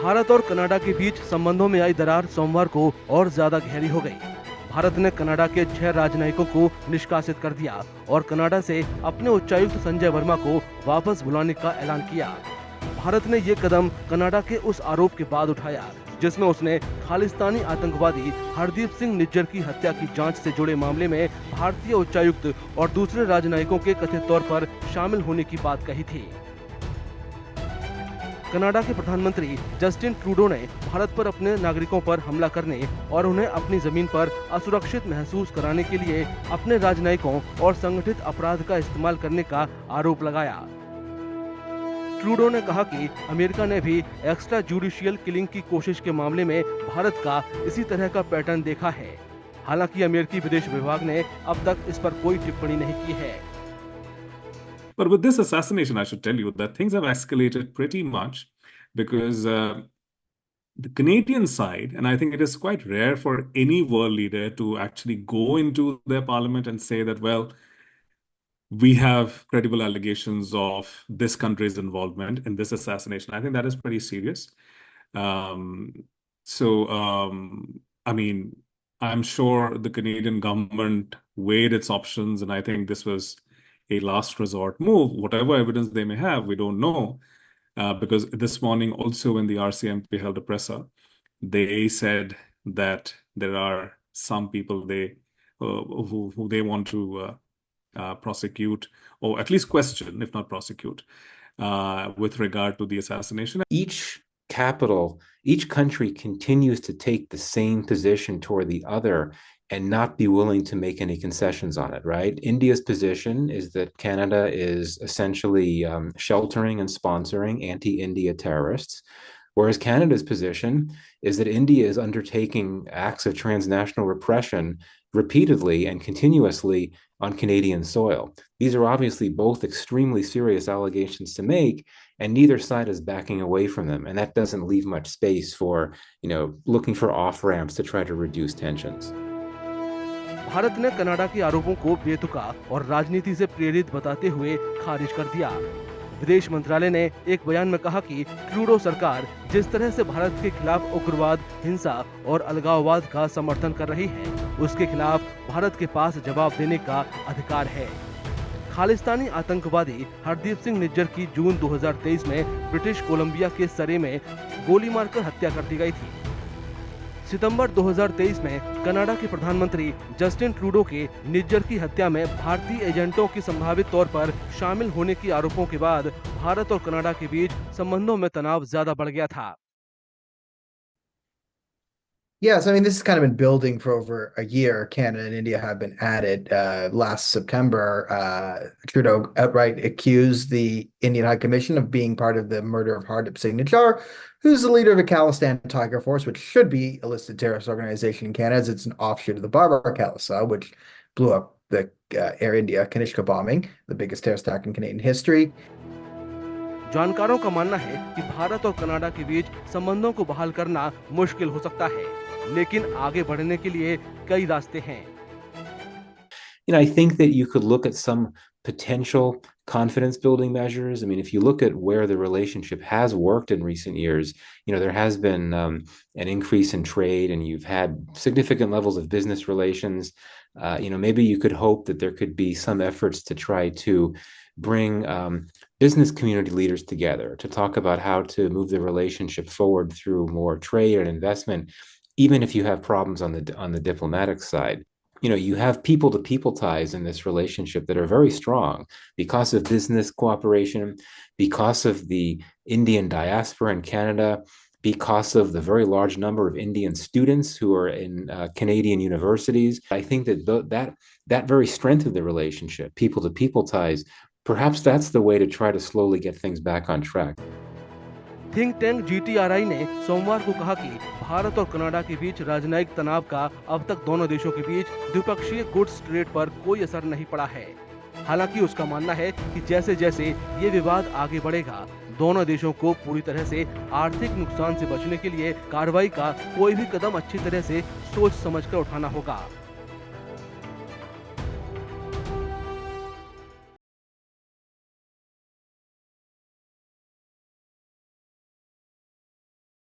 भारत और कनाडा के बीच संबंधों में आई दरार सोमवार को और ज्यादा गहरी हो गई। भारत ने कनाडा के 6 राजनयिकों को निष्कासित कर दिया और कनाडा से अपने उच्चायुक्त संजय वर्मा को वापस बुलाने का ऐलान किया। भारत ने ये कदम कनाडा के उस आरोप के बाद उठाया जिसमें उसने खालिस्तानी आतंकवादी हरदीप सिंह निज्जर की हत्या की जांच से जुड़े मामले में भारतीय उच्चायुक्त और दूसरे राजनयिकों के कथित तौर पर शामिल होने की बात कही थी। कनाडा के प्रधानमंत्री जस्टिन ट्रूडो ने भारत पर अपने नागरिकों पर हमला करने और उन्हें अपनी जमीन पर असुरक्षित महसूस कराने के लिए अपने राजनयिकों और संगठित अपराध का इस्तेमाल करने का आरोप लगाया। ट्रूडो ने कहा कि अमेरिका ने भी एक्स्ट्रा जुडिशियल किलिंग की कोशिश के मामले में भारत का इसी तरह का पैटर्न देखा है। हालांकि अमेरिकी विदेश विभाग ने अब तक इस पर कोई टिप्पणी नहीं की है। But with this assassination, I should tell you that things have escalated pretty much because the Canadian side, and I think it is quite rare for any world leader to actually go into their parliament and say that, well, we have credible allegations of this country's involvement in this assassination. I think that is pretty serious. Um, I mean, I'm sure the Canadian government weighed its options, and I think this was a last resort move. Whatever evidence they may have, we don't know. Because this morning, also when the RCMP held a presser, they said that there are some people who they want to prosecute, or at least question, if not prosecute, with regard to the assassination. Each country continues to take the same position toward the other and not be willing to make any concessions on it, right? India's position is that Canada is essentially sheltering and sponsoring anti-India terrorists, whereas Canada's position is that India is undertaking acts of transnational repression repeatedly and continuously on Canadian soil. These are obviously both extremely serious allegations to make, and neither side is backing away from them. And that doesn't leave much space for, looking for off-ramps to try to reduce tensions. Bharat ने Canada के आरोपों को बेतुका और राजनीति से प्रेरित बताते हुए खारिज कर दिया। विदेश मंत्रालय ने एक बयान में कहा कि ट्रूडो सरकार जिस तरह से भारत के खिलाफ उग्रवाद, हिंसा और अलगाववाद का समर्थन कर रही है, उसके खिलाफ भारत के पास जवाब देने का अधिकार है। खालिस्तानी आतंकवादी हरदीप सिंह निज्जर की जून 2023 में ब्रिटिश कोलंबिया के सरे में गोली मारकर हत्या कर दी गई थी। सितंबर 2023 में कनाडा के प्रधानमंत्री जस्टिन ट्रूडो के निज्जर की हत्या में भारतीय एजेंटों की संभावित तौर पर शामिल होने के आरोपों के बाद भारत और कनाडा के बीच संबंधों में तनाव ज्यादा बढ़ गया था। Yes, I mean, this has kind of been building for over a year. Canada and India have been at it. Last September, Trudeau outright accused the Indian High Commission of being part of the murder of Hardip Singh Nijjar, who's the leader of the Khalistan Tiger Force, which should be a listed terrorist organization in Canada, as it's an offshoot of the Barbar Khalsa, which blew up the Air India Kanishka bombing, the biggest terrorist attack in Canadian history. जानकारों का मानना है कि भारत और Canada के बीच संबंधों को बहाल करना मुश्किल हो सकता है, लेकिन आगे बढ़ने के लिए कई रास्ते हैं। I think that you could look at some potential confidence building measures. I mean, if you look at where the relationship has worked in recent years, there has been an increase in trade and you've had significant levels of business relations. Maybe you could hope that there could be some efforts to try to bring business community leaders together to talk about how to move the relationship forward through more trade and investment, even if you have problems on the diplomatic side. You have people-to-people ties in this relationship that are very strong because of business cooperation, because of the Indian diaspora in Canada, because of the very large number of Indian students who are in Canadian universities. I think that very strength of the relationship, people-to-people ties, perhaps that's the way to try to slowly get things back on track. Think tank GTRI ने सोमवार को कहा कि भारत और Canada के बीच राजनयिक तनाव का अब तक दोनों देशों के बीच द्विपक्षीय गुड्स ट्रेड पर कोई असर नहीं पड़ा है। हालांकि उसका मानना है कि जैसे जैसे ये विवाद आगे बढ़ेगा, दोनों देशों को पूरी तरह से आर्थिक नुकसान से बचने के लिए कार्रवाई का कोई भी कदम अच्छी तरह से सोच समझकर उठाना होगा।